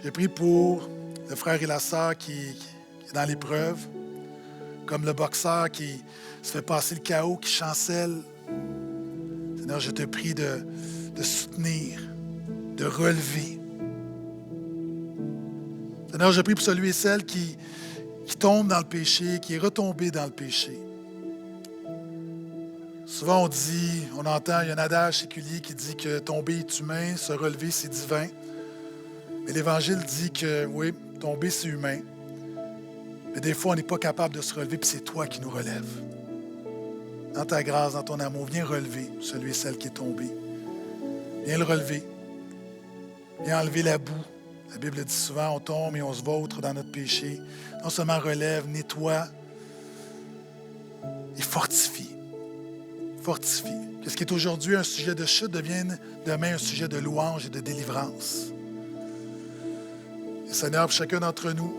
J'ai prié pour le frère et la sœur qui est dans l'épreuve, comme le boxeur qui se fait passer le chaos, qui chancelle. Seigneur, je te prie de soutenir, de relever. Seigneur, je prie pour celui et celle qui tombe dans le péché, qui est retombé dans le péché. Souvent on entend, il y a un adage séculier qui dit que tomber est humain, se relever c'est divin. Mais l'Évangile dit que oui, tomber c'est humain. Mais des fois on n'est pas capable de se relever, puis c'est toi qui nous relèves. Dans ta grâce, dans ton amour, viens relever celui et celle qui est tombé. Viens le relever. Viens enlever la boue. La Bible dit souvent, on tombe et on se vautre dans notre péché. Non seulement relève, nettoie et fortifie. Fortifie. Que ce qui est aujourd'hui un sujet de chute devienne demain un sujet de louange et de délivrance. Et Seigneur, pour chacun d'entre nous,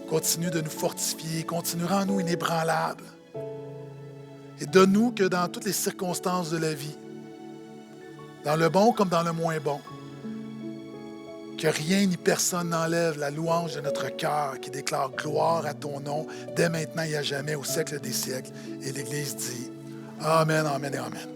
continue de nous fortifier, continue, rends-nous inébranlables. Et donne-nous que dans toutes les circonstances de la vie, dans le bon comme dans le moins bon, que rien ni personne n'enlève la louange de notre cœur qui déclare gloire à ton nom dès maintenant et à jamais, au siècle des siècles. Et l'Église dit Amen, Amen et Amen.